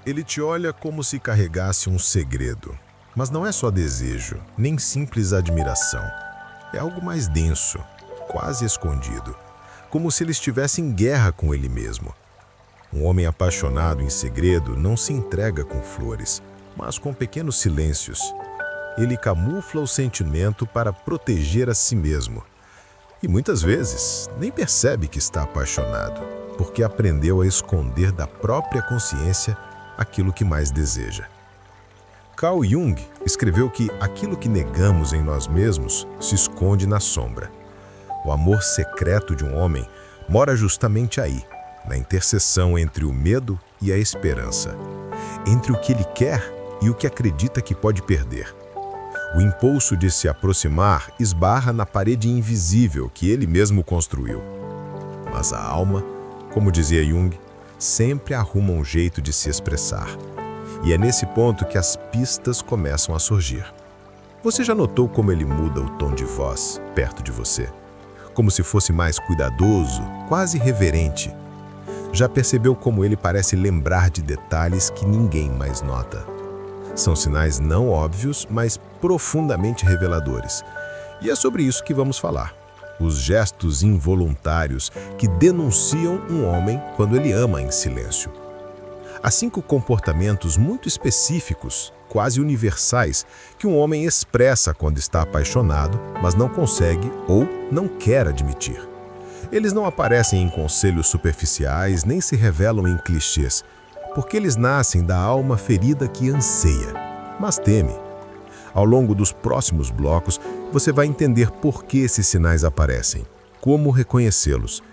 Ele te olha como se carregasse um segredo. Mas não é só desejo, nem simples admiração. É algo mais denso, quase escondido, como se ele estivesse em guerra com ele mesmo. Um homem apaixonado em segredo não se entrega com flores, mas com pequenos silêncios. Ele camufla o sentimento para proteger a si mesmo. E muitas vezes nem percebe que está apaixonado, porque aprendeu a esconder da própria consciência aquilo que mais deseja. Carl Jung escreveu que aquilo que negamos em nós mesmos se esconde na sombra. O amor secreto de um homem mora justamente aí, na interseção entre o medo e a esperança, entre o que ele quer e o que acredita que pode perder. O impulso de se aproximar esbarra na parede invisível que ele mesmo construiu. Mas a alma, como dizia Jung, sempre arruma um jeito de se expressar. E é nesse ponto que as pistas começam a surgir. Você já notou como ele muda o tom de voz perto de você? Como se fosse mais cuidadoso, quase reverente. Já percebeu como ele parece lembrar de detalhes que ninguém mais nota? São sinais não óbvios, mas profundamente reveladores. E é sobre isso que vamos falar. Os gestos involuntários que denunciam um homem quando ele ama em silêncio. Há 5 comportamentos muito específicos, quase universais, que um homem expressa quando está apaixonado, mas não consegue ou não quer admitir. Eles não aparecem em conselhos superficiais, nem se revelam em clichês, porque eles nascem da alma ferida que anseia, mas teme. Ao longo dos próximos blocos, você vai entender por que esses sinais aparecem, como reconhecê-los,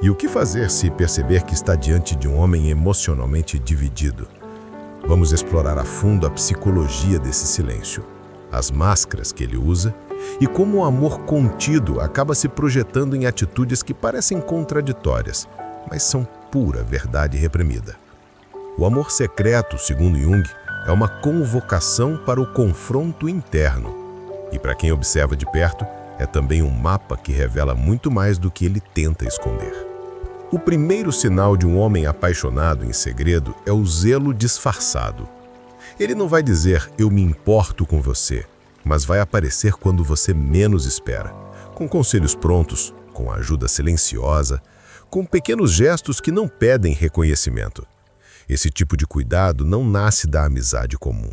e o que fazer se perceber que está diante de um homem emocionalmente dividido. Vamos explorar a fundo a psicologia desse silêncio, as máscaras que ele usa e como o amor contido acaba se projetando em atitudes que parecem contraditórias, mas são pura verdade reprimida. O amor secreto, segundo Jung, é uma convocação para o confronto interno. E para quem observa de perto, é também um mapa que revela muito mais do que ele tenta esconder. O primeiro sinal de um homem apaixonado em segredo é o zelo disfarçado. Ele não vai dizer, eu me importo com você, mas vai aparecer quando você menos espera, com conselhos prontos, com ajuda silenciosa, com pequenos gestos que não pedem reconhecimento. Esse tipo de cuidado não nasce da amizade comum.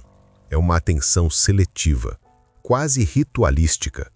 É uma atenção seletiva, quase ritualística,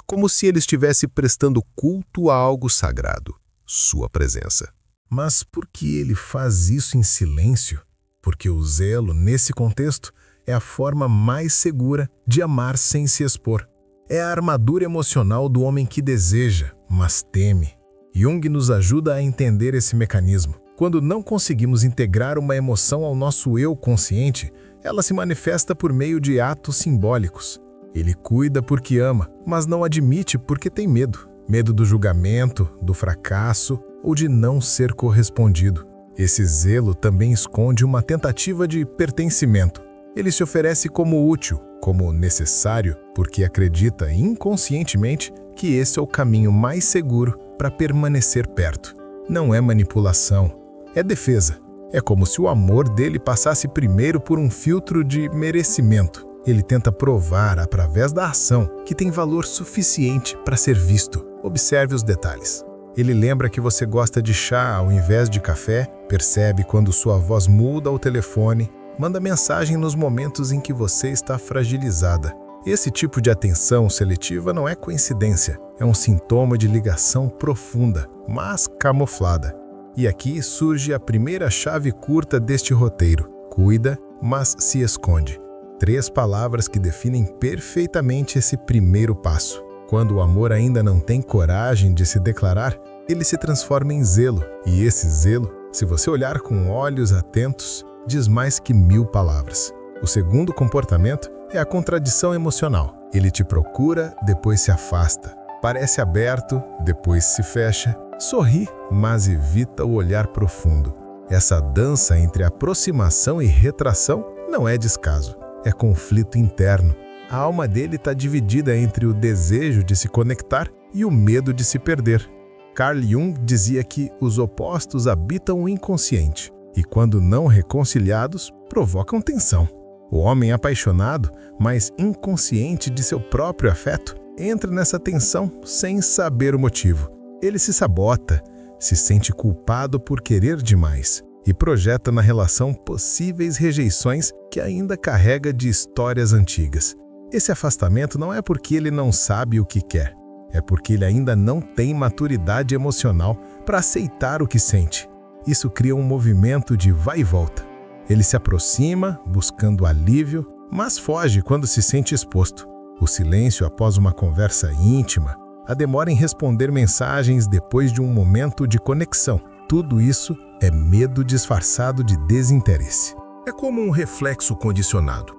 como se ele estivesse prestando culto a algo sagrado, sua presença. Mas por que ele faz isso em silêncio? Porque o zelo, nesse contexto, é a forma mais segura de amar sem se expor. É a armadura emocional do homem que deseja, mas teme. Jung nos ajuda a entender esse mecanismo. Quando não conseguimos integrar uma emoção ao nosso eu consciente, ela se manifesta por meio de atos simbólicos. Ele cuida porque ama, mas não admite porque tem medo. Medo do julgamento, do fracasso ou de não ser correspondido. Esse zelo também esconde uma tentativa de pertencimento. Ele se oferece como útil, como necessário, porque acredita inconscientemente que esse é o caminho mais seguro para permanecer perto. Não é manipulação, é defesa. É como se o amor dele passasse primeiro por um filtro de merecimento. Ele tenta provar, através da ação, que tem valor suficiente para ser visto. Observe os detalhes. Ele lembra que você gosta de chá ao invés de café, percebe quando sua voz muda ao telefone, manda mensagem nos momentos em que você está fragilizada. Esse tipo de atenção seletiva não é coincidência, é um sintoma de ligação profunda, mas camuflada. E aqui surge a primeira chave curta deste roteiro. Cuida, mas se esconde. 3 palavras que definem perfeitamente esse primeiro passo. Quando o amor ainda não tem coragem de se declarar, ele se transforma em zelo. E esse zelo, se você olhar com olhos atentos, diz mais que 1000 palavras. O segundo comportamento é a contradição emocional. Ele te procura, depois se afasta. Parece aberto, depois se fecha. Sorri, mas evita o olhar profundo. Essa dança entre aproximação e retração não é descaso, é conflito interno. A alma dele está dividida entre o desejo de se conectar e o medo de se perder. Carl Jung dizia que os opostos habitam o inconsciente. e quando não reconciliados, provocam tensão. O homem apaixonado, mas inconsciente de seu próprio afeto, entra nessa tensão sem saber o motivo. Ele se sabota, se sente culpado por querer demais e projeta na relação possíveis rejeições que ainda carrega de histórias antigas. Esse afastamento não é porque ele não sabe o que quer, é porque ele ainda não tem maturidade emocional para aceitar o que sente. Isso cria um movimento de vai e volta. Ele se aproxima, buscando alívio, mas foge quando se sente exposto. O silêncio após uma conversa íntima, a demora em responder mensagens depois de um momento de conexão. Tudo isso é medo disfarçado de desinteresse. É como um reflexo condicionado.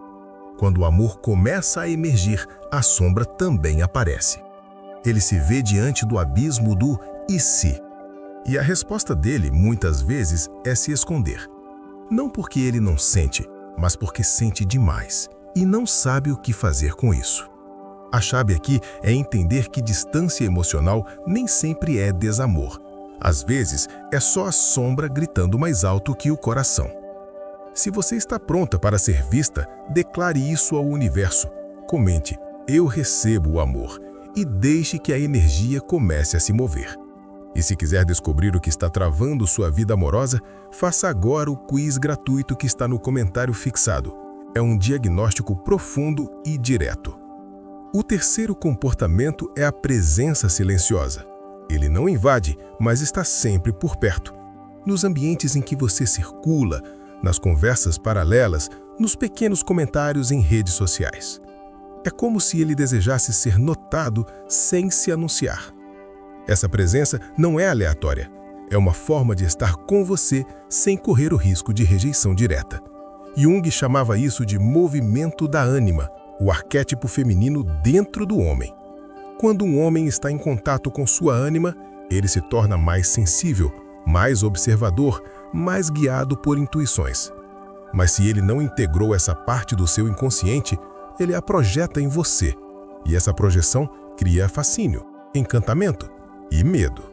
Quando o amor começa a emergir, a sombra também aparece. Ele se vê diante do abismo do "e se?". E a resposta dele, muitas vezes, é se esconder. Não porque ele não sente, mas porque sente demais e não sabe o que fazer com isso. A chave aqui é entender que distância emocional nem sempre é desamor. Às vezes, é só a sombra gritando mais alto que o coração. Se você está pronta para ser vista, declare isso ao universo. Comente, eu recebo o amor, e deixe que a energia comece a se mover. E se quiser descobrir o que está travando sua vida amorosa, faça agora o quiz gratuito que está no comentário fixado. É um diagnóstico profundo e direto. O terceiro comportamento é a presença silenciosa. Ele não invade, mas está sempre por perto. Nos ambientes em que você circula, nas conversas paralelas, nos pequenos comentários em redes sociais. É como se ele desejasse ser notado sem se anunciar. Essa presença não é aleatória. É uma forma de estar com você sem correr o risco de rejeição direta. Jung chamava isso de movimento da ânima, o arquétipo feminino dentro do homem. Quando um homem está em contato com sua ânima, ele se torna mais sensível, mais observador, mais guiado por intuições. Mas se ele não integrou essa parte do seu inconsciente, ele a projeta em você. E essa projeção cria fascínio, encantamento e medo.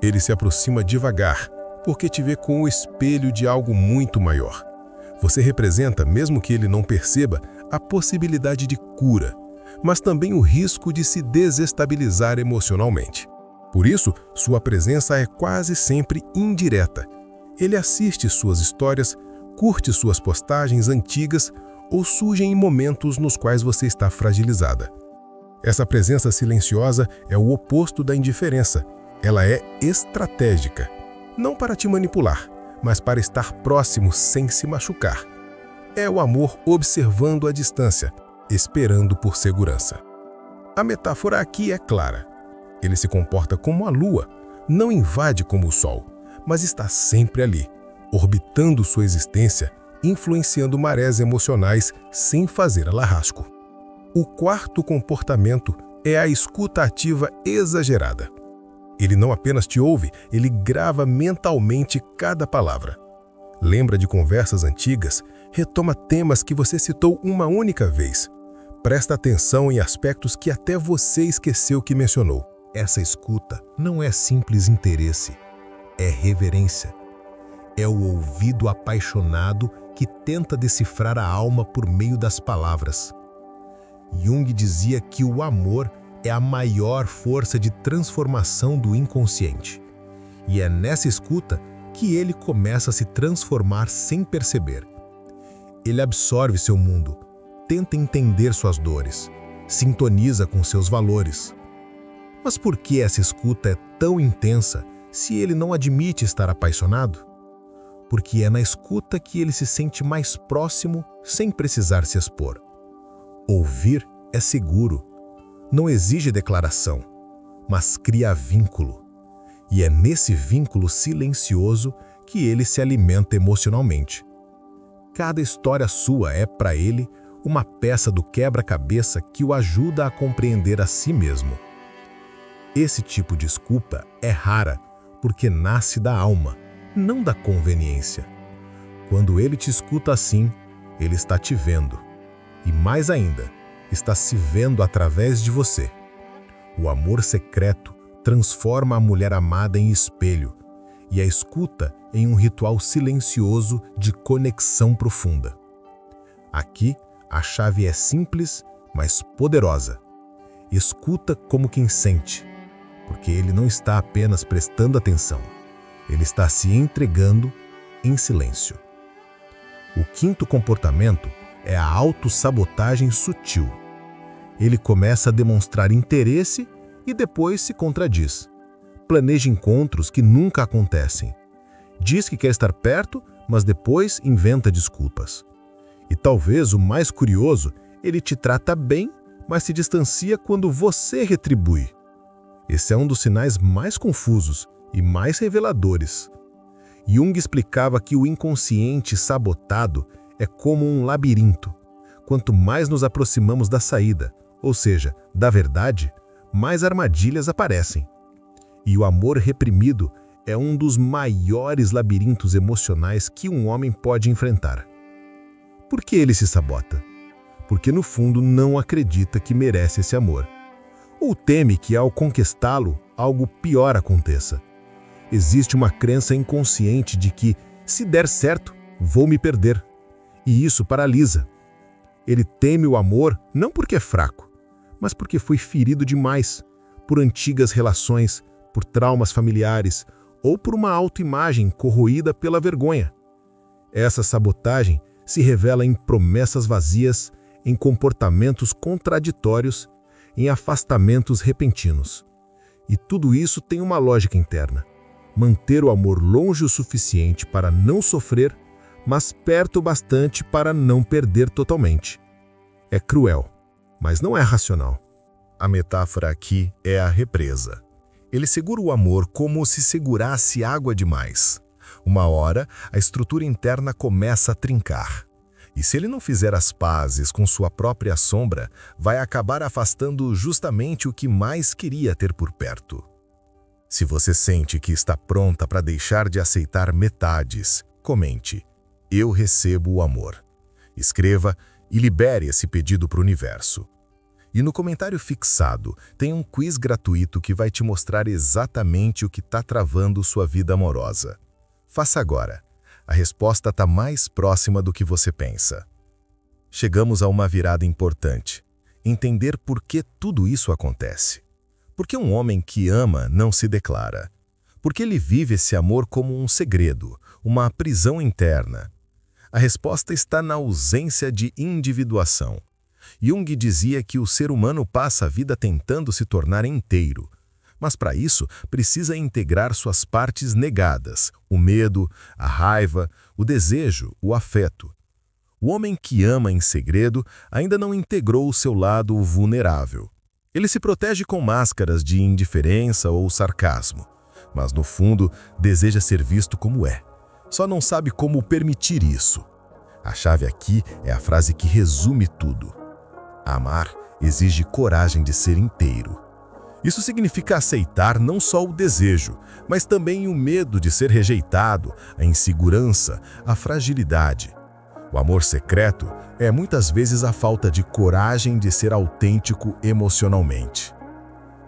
Ele se aproxima devagar, porque te vê com o espelho de algo muito maior. Você representa, mesmo que ele não perceba, a possibilidade de cura, mas também o risco de se desestabilizar emocionalmente. Por isso, sua presença é quase sempre indireta. Ele assiste suas histórias, curte suas postagens antigas ou surge em momentos nos quais você está fragilizada. Essa presença silenciosa é o oposto da indiferença. Ela é estratégica, não para te manipular, mas para estar próximo sem se machucar. É o amor observando à distância, esperando por segurança. A metáfora aqui é clara. Ele se comporta como a lua, não invade como o sol, mas está sempre ali, orbitando sua existência, influenciando marés emocionais sem fazer alarrasco. O quarto comportamento é a escuta ativa exagerada. Ele não apenas te ouve, ele grava mentalmente cada palavra. Lembra de conversas antigas, retoma temas que você citou uma única vez. Presta atenção em aspectos que até você esqueceu que mencionou. Essa escuta não é simples interesse, é reverência. É o ouvido apaixonado que tenta decifrar a alma por meio das palavras. Jung dizia que o amor é a maior força de transformação do inconsciente. E é nessa escuta que ele começa a se transformar sem perceber. Ele absorve seu mundo, tenta entender suas dores, sintoniza com seus valores. Mas por que essa escuta é tão intensa se ele não admite estar apaixonado? Porque é na escuta que ele se sente mais próximo sem precisar se expor. Ouvir é seguro, não exige declaração, mas cria vínculo. E é nesse vínculo silencioso que ele se alimenta emocionalmente. Cada história sua é, para ele, uma peça do quebra-cabeça que o ajuda a compreender a si mesmo. Esse tipo de escuta é rara, porque nasce da alma, não da conveniência. Quando ele te escuta assim, ele está te vendo. E mais ainda, está se vendo através de você. O amor secreto transforma a mulher amada em espelho, e a escuta em um ritual silencioso de conexão profunda. Aqui, a chave é simples, mas poderosa. Escuta como quem sente, porque ele não está apenas prestando atenção, ele está se entregando em silêncio. O quinto comportamento é a autossabotagem sutil. Ele começa a demonstrar interesse e depois se contradiz. Planeja encontros que nunca acontecem. Diz que quer estar perto, mas depois inventa desculpas. E talvez o mais curioso, ele te trata bem, mas se distancia quando você retribui. Esse é um dos sinais mais confusos e mais reveladores. Jung explicava que o inconsciente sabotado é como um labirinto. Quanto mais nos aproximamos da saída, ou seja, da verdade, mais armadilhas aparecem. E o amor reprimido é um dos maiores labirintos emocionais que um homem pode enfrentar. Por que ele se sabota? Porque no fundo não acredita que merece esse amor. Ou teme que ao conquistá-lo, algo pior aconteça. Existe uma crença inconsciente de que, se der certo, vou me perder. E isso paralisa. Ele teme o amor não porque é fraco, mas porque foi ferido demais, por antigas relações, por traumas familiares ou por uma autoimagem corroída pela vergonha. Essa sabotagem se revela em promessas vazias, em comportamentos contraditórios, em afastamentos repentinos. E tudo isso tem uma lógica interna. Manter o amor longe o suficiente para não sofrer, mas perto o bastante para não perder totalmente. É cruel, mas não é racional. A metáfora aqui é a represa. Ele segura o amor como se segurasse água demais. Uma hora, a estrutura interna começa a trincar. E se ele não fizer as pazes com sua própria sombra, vai acabar afastando justamente o que mais queria ter por perto. Se você sente que está pronta para deixar de aceitar metades, comente: "Eu recebo o amor". Escreva e libere esse pedido para o universo. E no comentário fixado, tem um quiz gratuito que vai te mostrar exatamente o que está travando sua vida amorosa. Faça agora. A resposta está mais próxima do que você pensa. Chegamos a uma virada importante. Entender por que tudo isso acontece. Por que um homem que ama não se declara? Por que ele vive esse amor como um segredo, uma prisão interna? A resposta está na ausência de individuação. Jung dizia que o ser humano passa a vida tentando se tornar inteiro. Mas para isso, precisa integrar suas partes negadas, o medo, a raiva, o desejo, o afeto. O homem que ama em segredo ainda não integrou o seu lado vulnerável. Ele se protege com máscaras de indiferença ou sarcasmo, mas no fundo deseja ser visto como é. Só não sabe como permitir isso. A chave aqui é a frase que resume tudo. Amar exige coragem de ser inteiro. Isso significa aceitar não só o desejo, mas também o medo de ser rejeitado, a insegurança, a fragilidade. O amor secreto é muitas vezes a falta de coragem de ser autêntico emocionalmente.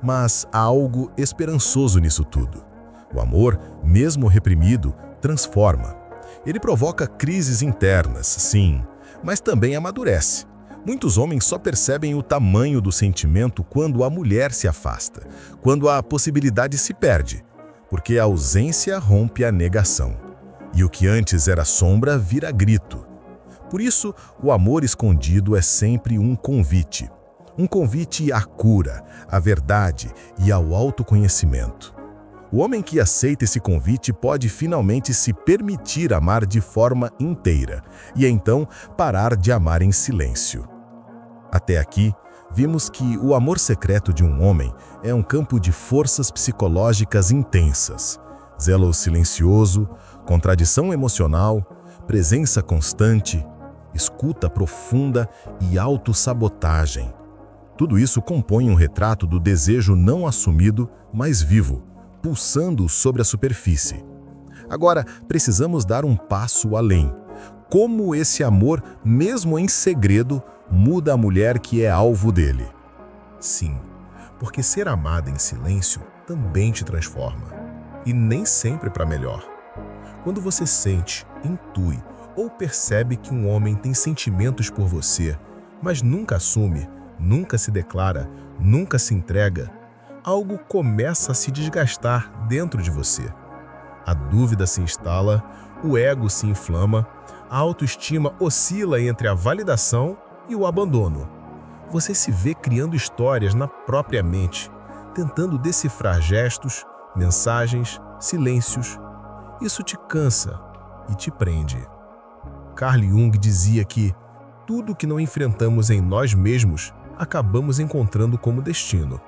Mas há algo esperançoso nisso tudo. O amor, mesmo reprimido, transforma. Ele provoca crises internas, sim, mas também amadurece. Muitos homens só percebem o tamanho do sentimento quando a mulher se afasta, quando a possibilidade se perde, porque a ausência rompe a negação. E o que antes era sombra vira grito. Por isso, o amor escondido é sempre um convite. Um convite à cura, à verdade e ao autoconhecimento. O homem que aceita esse convite pode finalmente se permitir amar de forma inteira e então parar de amar em silêncio. Até aqui, vimos que o amor secreto de um homem é um campo de forças psicológicas intensas, zelo silencioso, contradição emocional, presença constante, escuta profunda e autossabotagem. Tudo isso compõe um retrato do desejo não assumido, mas vivo, pulsando sobre a superfície. Agora, precisamos dar um passo além. Como esse amor, mesmo em segredo, muda a mulher que é alvo dele? Sim, porque ser amada em silêncio também te transforma. e nem sempre para melhor. Quando você sente, intui ou percebe que um homem tem sentimentos por você, mas nunca assume, nunca se declara, nunca se entrega, algo começa a se desgastar dentro de você. A dúvida se instala, o ego se inflama, a autoestima oscila entre a validação e o abandono. Você se vê criando histórias na própria mente, tentando decifrar gestos, mensagens, silêncios. Isso te cansa e te prende. Carl Jung dizia que tudo que não enfrentamos em nós mesmos, acabamos encontrando como destino.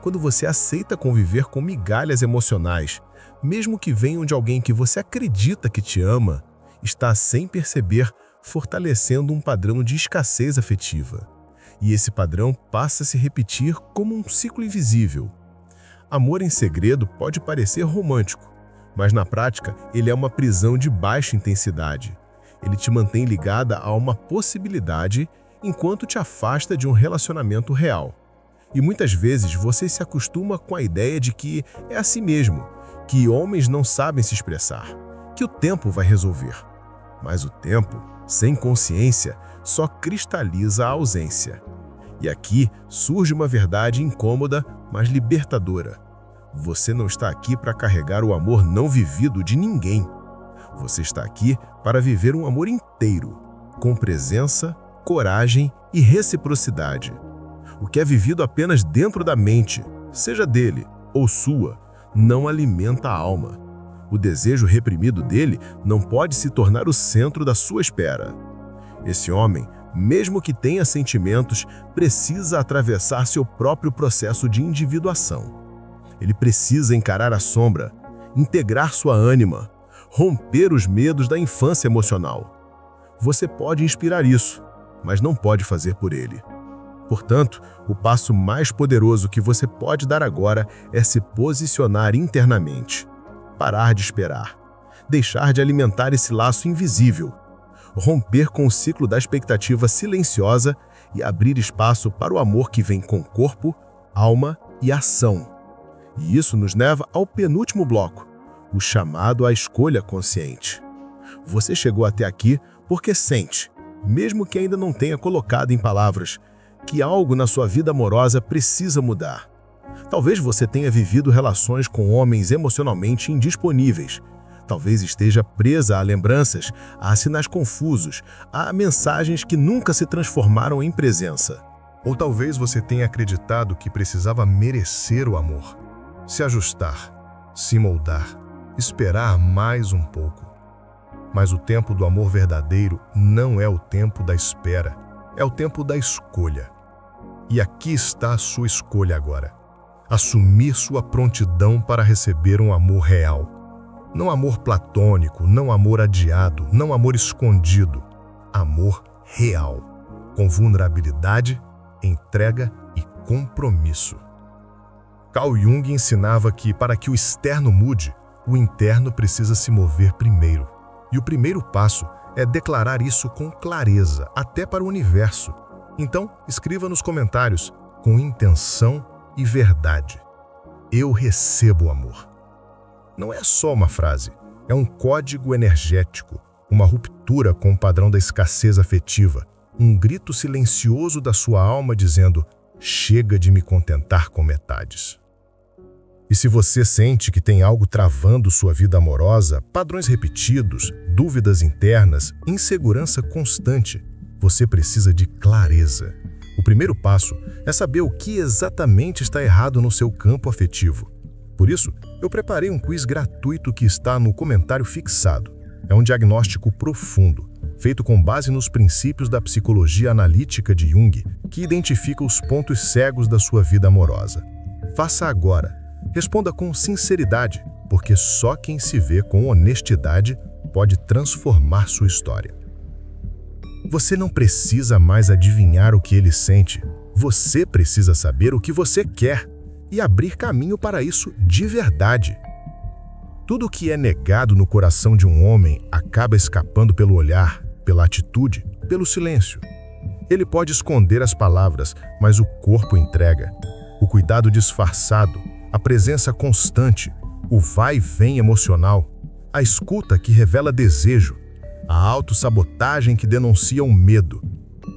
Quando você aceita conviver com migalhas emocionais, mesmo que venham de alguém que você acredita que te ama, está, sem perceber, fortalecendo um padrão de escassez afetiva. E esse padrão passa a se repetir como um ciclo invisível. Amor em segredo pode parecer romântico, mas na prática ele é uma prisão de baixa intensidade. Ele te mantém ligada a uma possibilidade enquanto te afasta de um relacionamento real. E muitas vezes você se acostuma com a ideia de que é assim mesmo, que homens não sabem se expressar, que o tempo vai resolver. Mas o tempo, sem consciência, só cristaliza a ausência. E aqui surge uma verdade incômoda, mas libertadora. Você não está aqui para carregar o amor não vivido de ninguém. Você está aqui para viver um amor inteiro, com presença, coragem e reciprocidade. O que é vivido apenas dentro da mente, seja dele ou sua, não alimenta a alma. O desejo reprimido dele não pode se tornar o centro da sua espera. Esse homem, mesmo que tenha sentimentos, precisa atravessar seu próprio processo de individuação. Ele precisa encarar a sombra, integrar sua ânima, romper os medos da infância emocional. Você pode inspirar isso, mas não pode fazer por ele. Portanto, o passo mais poderoso que você pode dar agora é se posicionar internamente. Parar de esperar. Deixar de alimentar esse laço invisível. Romper com o ciclo da expectativa silenciosa e abrir espaço para o amor que vem com corpo, alma e ação. E isso nos leva ao penúltimo bloco, o chamado à escolha consciente. Você chegou até aqui porque sente, mesmo que ainda não tenha colocado em palavras, que algo na sua vida amorosa precisa mudar. Talvez você tenha vivido relações com homens emocionalmente indisponíveis. Talvez esteja presa a lembranças, a sinais confusos, a mensagens que nunca se transformaram em presença. Ou talvez você tenha acreditado que precisava merecer o amor, se ajustar, se moldar, esperar mais um pouco. Mas o tempo do amor verdadeiro não é o tempo da espera, é o tempo da escolha. E aqui está a sua escolha agora. Assumir sua prontidão para receber um amor real. Não amor platônico, não amor adiado, não amor escondido. Amor real, com vulnerabilidade, entrega e compromisso. Carl Jung ensinava que, para que o externo mude, o interno precisa se mover primeiro. E o primeiro passo é declarar isso com clareza, até para o universo. Então, escreva nos comentários, com intenção e verdade. Eu recebo amor. Não é só uma frase, é um código energético, uma ruptura com o padrão da escassez afetiva, um grito silencioso da sua alma dizendo: chega de me contentar com metades. E se você sente que tem algo travando sua vida amorosa, padrões repetidos, dúvidas internas, insegurança constante, você precisa de clareza. O primeiro passo é saber o que exatamente está errado no seu campo afetivo. Por isso, eu preparei um quiz gratuito que está no comentário fixado. É um diagnóstico profundo, feito com base nos princípios da psicologia analítica de Jung, que identifica os pontos cegos da sua vida amorosa. Faça agora. Responda com sinceridade, porque só quem se vê com honestidade pode transformar sua história. Você não precisa mais adivinhar o que ele sente. Você precisa saber o que você quer e abrir caminho para isso de verdade. Tudo o que é negado no coração de um homem acaba escapando pelo olhar, pela atitude, pelo silêncio. Ele pode esconder as palavras, mas o corpo entrega. O cuidado disfarçado, a presença constante, o vai e vem emocional, a escuta que revela desejo, a autossabotagem que denuncia um medo.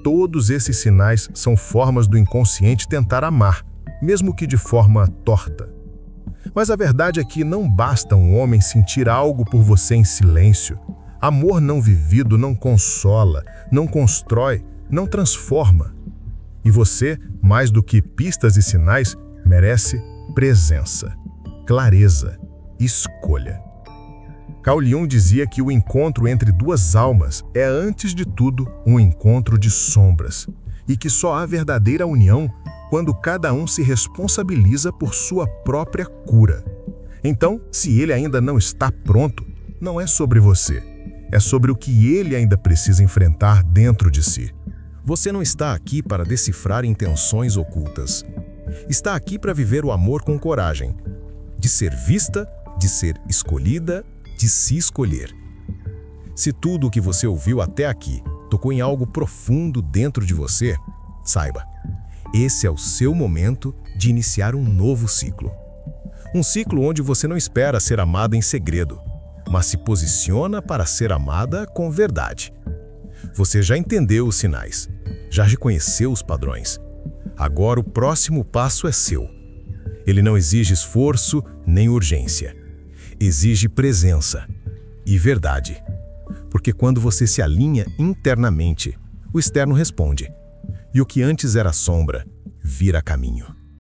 Todos esses sinais são formas do inconsciente tentar amar, mesmo que de forma torta. Mas a verdade é que não basta um homem sentir algo por você em silêncio. Amor não vivido não consola, não constrói, não transforma. E você, mais do que pistas e sinais, merece presença, clareza, escolha. Carl Jung dizia que o encontro entre duas almas é, antes de tudo, um encontro de sombras, e que só há verdadeira união quando cada um se responsabiliza por sua própria cura. Então, se ele ainda não está pronto, não é sobre você, é sobre o que ele ainda precisa enfrentar dentro de si. Você não está aqui para decifrar intenções ocultas. Está aqui para viver o amor com coragem, de ser vista, de ser escolhida, de se escolher. Se tudo o que você ouviu até aqui tocou em algo profundo dentro de você, saiba, esse é o seu momento de iniciar um novo ciclo. Um ciclo onde você não espera ser amada em segredo, mas se posiciona para ser amada com verdade. Você já entendeu os sinais, já reconheceu os padrões. Agora o próximo passo é seu. Ele não exige esforço nem urgência. Exige presença e verdade. Porque quando você se alinha internamente, o externo responde. E o que antes era sombra, vira caminho.